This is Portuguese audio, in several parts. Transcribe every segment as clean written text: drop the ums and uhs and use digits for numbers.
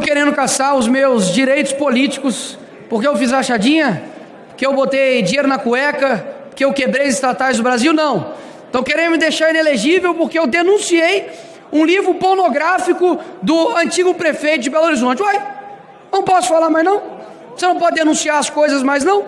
querendo caçar os meus direitos políticos porque eu fiz rachadinha, que eu botei dinheiro na cueca, que eu quebrei as estatais do Brasil? Não. Estão querendo me deixar inelegível porque eu denunciei um livro pornográfico do antigo prefeito de Belo Horizonte. Uai, não posso falar mais não? Você não pode denunciar as coisas mais não?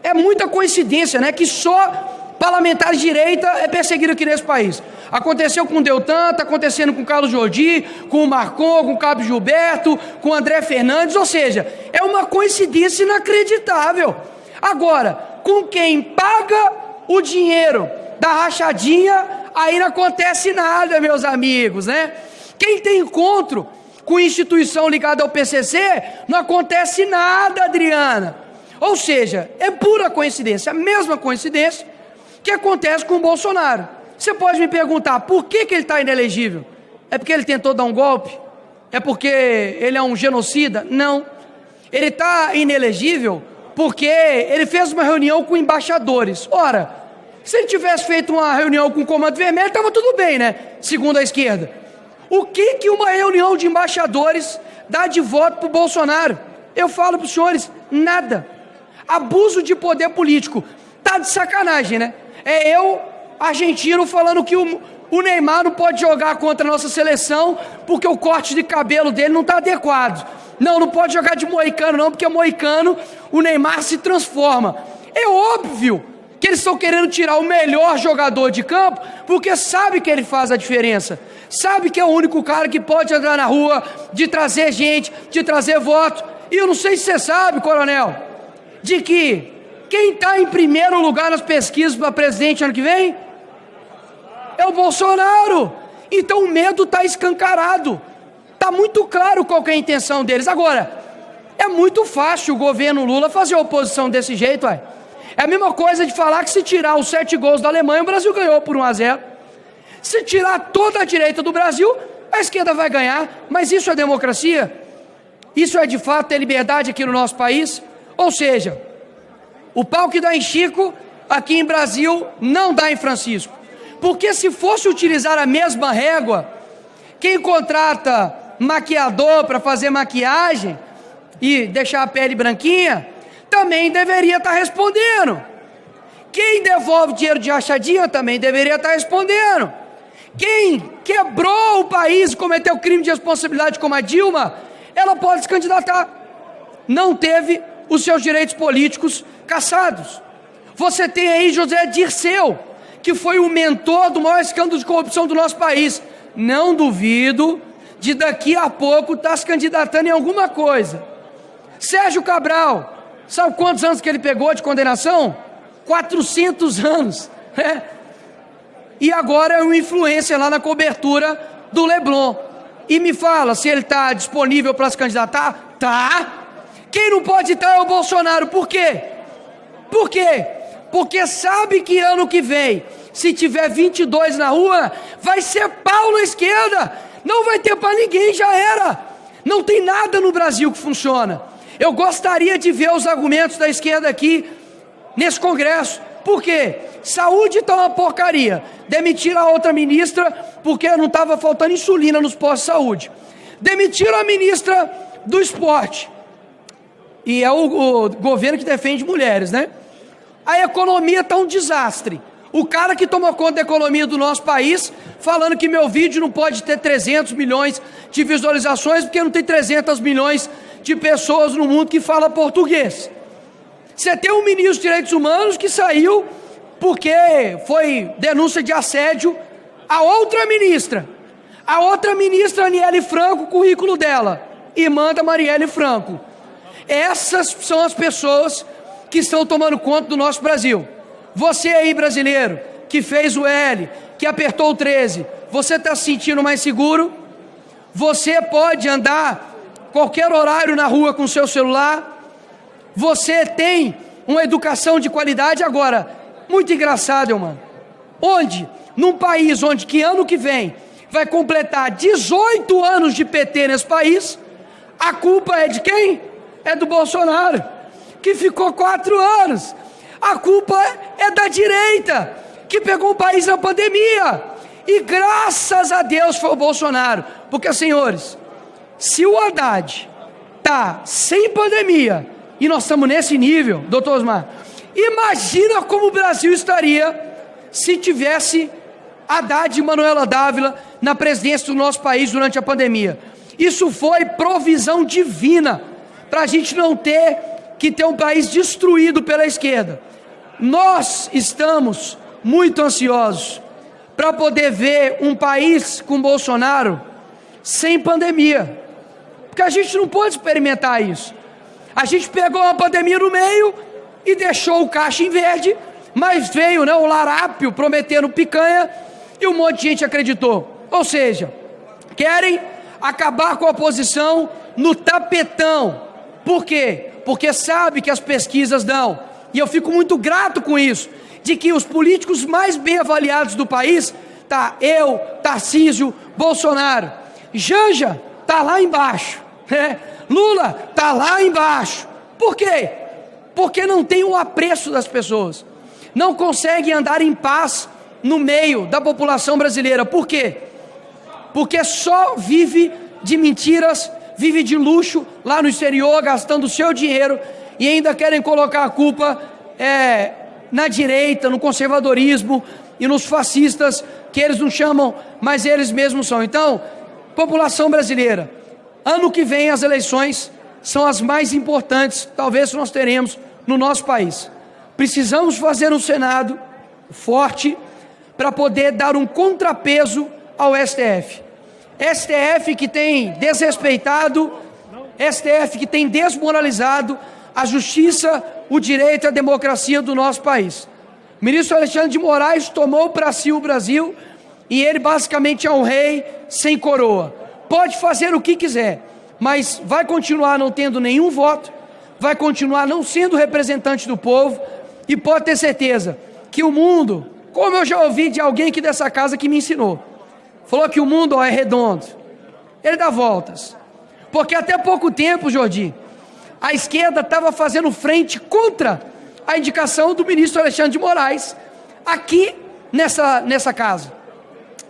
É muita coincidência, né? Que só parlamentares de direita é perseguido aqui nesse país. Aconteceu com o Deltan, está acontecendo com o Carlos Jordi, com o Marcon, com o Cabo Gilberto, com o André Fernandes, ou seja, é uma coincidência inacreditável. Agora, com quem paga o dinheiro da rachadinha, aí não acontece nada, meus amigos, né? Quem tem encontro com instituição ligada ao PCC, não acontece nada, Adriana. Ou seja, é pura coincidência, a mesma coincidência que acontece com o Bolsonaro. Você pode me perguntar, por que ele está inelegível? É porque ele tentou dar um golpe? É porque ele é um genocida? Não. Ele está inelegível porque ele fez uma reunião com embaixadores. Ora, se ele tivesse feito uma reunião com o Comando Vermelho, estava tudo bem, né? Segundo a esquerda. O que uma reunião de embaixadores dá de voto para o Bolsonaro? Eu falo para os senhores, nada. Abuso de poder político. Tá de sacanagem, né? É eu, argentino, falando que o Neymar não pode jogar contra a nossa seleção porque o corte de cabelo dele não está adequado. Não pode jogar de moicano não, porque moicano o Neymar se transforma. É óbvio que eles estão querendo tirar o melhor jogador de campo porque sabe que ele faz a diferença. Sabe que é o único cara que pode andar na rua, de trazer gente, de trazer voto. E eu não sei se você sabe, coronel, de que quem está em primeiro lugar nas pesquisas para presidente ano que vem é o Bolsonaro. Então o medo está escancarado. Está muito claro qual que é a intenção deles. Agora, é muito fácil o governo Lula fazer oposição desse jeito. Ué. É a mesma coisa de falar que se tirar os 7 gols da Alemanha, o Brasil ganhou por 1-0. Se tirar toda a direita do Brasil, a esquerda vai ganhar. Mas isso é democracia? Isso é de fato ter liberdade aqui no nosso país? Ou seja, o pau que dá em Chico, aqui em Brasil, não dá em Francisco. Porque se fosse utilizar a mesma régua, quem contrata maquiador para fazer maquiagem e deixar a pele branquinha, também deveria estar respondendo. Quem devolve dinheiro de rachadinha também deveria estar respondendo. Quem quebrou o país e cometeu crime de responsabilidade como a Dilma, ela pode se candidatar. Não teve os seus direitos políticos cassados. Você tem aí José Dirceu, que foi o mentor do maior escândalo de corrupção do nosso país. Não duvido de daqui a pouco estar se candidatando em alguma coisa. Sérgio Cabral, sabe quantos anos que ele pegou de condenação? 400 anos. Né? E agora é um influencer lá na cobertura do Leblon. E me fala se ele está disponível para se candidatar? Tá. Quem não pode estar é o Bolsonaro. Por quê? Por quê? Porque sabe que ano que vem, se tiver 22 na rua, vai ser pau na esquerda. Não vai ter para ninguém, já era. Não tem nada no Brasil que funciona. Eu gostaria de ver os argumentos da esquerda aqui nesse Congresso. Por quê? Saúde está uma porcaria. Demitiram a outra ministra porque não estava faltando insulina nos postos de saúde. Demitiram a ministra do esporte. E é o governo que defende mulheres, né? A economia está um desastre. O cara que toma conta da economia do nosso país, falando que meu vídeo não pode ter 300 milhões de visualizações, porque não tem 300 milhões de pessoas no mundo que falam português. Você tem um ministro dos Direitos Humanos que saiu porque foi denúncia de assédio a outra ministra. A outra ministra, Aniele Franco, o currículo dela, e manda Marielle Franco. Essas são as pessoas que estão tomando conta do nosso Brasil. Você aí, brasileiro, que fez o L, que apertou o 13, você está se sentindo mais seguro? Você pode andar qualquer horário na rua com seu celular? Você tem uma educação de qualidade? Agora, muito engraçado, mano. Onde? Num país onde que ano que vem vai completar 18 anos de PT nesse país, a culpa é de quem? É do Bolsonaro, que ficou 4 anos. A culpa é da direita, que pegou o país na pandemia. E graças a Deus foi o Bolsonaro. Porque, senhores, Se o Haddad está sem pandemia e nós estamos nesse nível, doutor Osmar, imagina como o Brasil estaria se tivesse Haddad e Manuela Dávila na presidência do nosso país durante a pandemia. Isso foi provisão divina para a gente não ter que ter um país destruído pela esquerda. Nós estamos muito ansiosos para poder ver um país com Bolsonaro sem pandemia, porque a gente não pode experimentar isso. A gente pegou uma pandemia no meio e deixou o caixa em verde, mas veio, né, o larápio prometendo picanha e um monte de gente acreditou. Ou seja, querem acabar com a oposição no tapetão. Por quê? Porque sabe que as pesquisas dão, e eu fico muito grato com isso, de que os políticos mais bem avaliados do país, eu, Tarcísio, Bolsonaro, Janja está lá embaixo, né? Lula está lá embaixo. Por quê? Porque não tem o apreço das pessoas, não conseguem andar em paz no meio da população brasileira. Por quê? Porque só vive de mentiras, vive de luxo lá no exterior, gastando o seu dinheiro, e ainda querem colocar a culpa na direita, no conservadorismo e nos fascistas, que eles não chamam, mas eles mesmos são. Então, população brasileira, ano que vem as eleições são as mais importantes, talvez nós teremos no nosso país. Precisamos fazer um Senado forte para poder dar um contrapeso ao STF. STF que tem desrespeitado, STF que tem desmoralizado a justiça, o direito e a democracia do nosso país. O ministro Alexandre de Moraes tomou para si o Brasil e ele basicamente é um rei sem coroa. Pode fazer o que quiser, mas vai continuar não tendo nenhum voto, vai continuar não sendo representante do povo, e pode ter certeza que o mundo, como eu já ouvi de alguém aqui dessa casa que me ensinou, falou que o mundo é redondo, ele dá voltas, porque até pouco tempo, Jordi, a esquerda estava fazendo frente contra a indicação do ministro Alexandre de Moraes aqui nessa casa,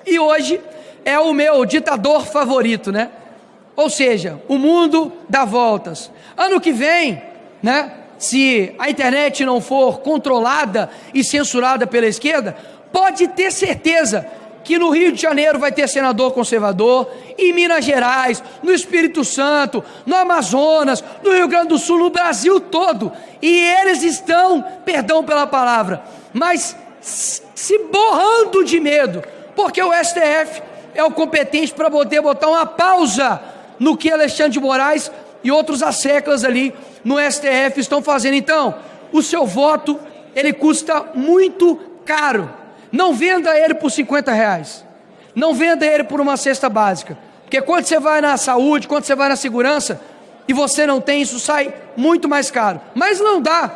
e hoje é o meu ditador favorito, né? Ou seja, o mundo dá voltas. Ano que vem, né, se a internet não for controlada e censurada pela esquerda, pode ter certeza que no Rio de Janeiro vai ter senador conservador, em Minas Gerais, no Espírito Santo, no Amazonas, no Rio Grande do Sul, no Brasil todo, e eles estão, perdão pela palavra, mas se borrando de medo, porque o STF é o competente para poder botar uma pausa no que Alexandre de Moraes e outros asseclas ali no STF estão fazendo. Então, o seu voto, ele custa muito caro. Não venda ele por R$50, não venda ele por uma cesta básica, porque quando você vai na saúde, quando você vai na segurança, e você não tem, isso sai muito mais caro. Mas não dá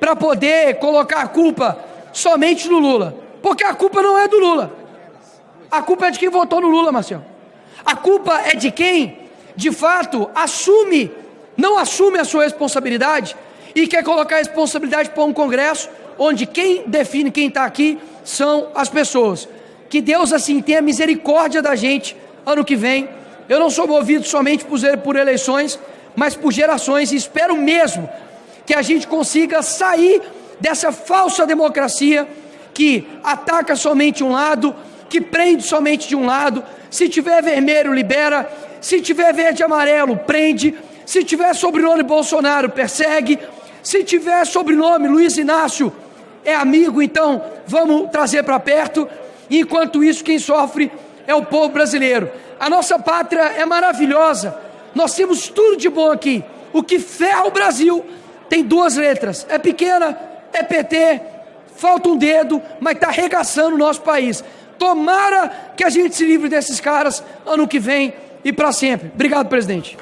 para poder colocar a culpa somente no Lula, porque a culpa não é do Lula, a culpa é de quem votou no Lula, Marcelo. A culpa é de quem, de fato, não assume a sua responsabilidade e quer colocar a responsabilidade para um Congresso onde quem define quem está aqui são as pessoas. Que Deus, assim, tenha misericórdia da gente ano que vem. Eu não sou movido somente por eleições, mas por gerações, e espero mesmo que a gente consiga sair dessa falsa democracia que ataca somente um lado, que prende somente de um lado. Se tiver vermelho, libera. Se tiver verde e amarelo, prende. Se tiver sobrenome Bolsonaro, persegue. Se tiver sobrenome Luiz Inácio, é amigo, então vamos trazer para perto. E enquanto isso, quem sofre é o povo brasileiro. A nossa pátria é maravilhosa, nós temos tudo de bom aqui. O que ferra o Brasil tem duas letras, é pequena, é PT, falta um dedo, mas está arregaçando o nosso país. Tomara que a gente se livre desses caras ano que vem e para sempre. Obrigado, presidente.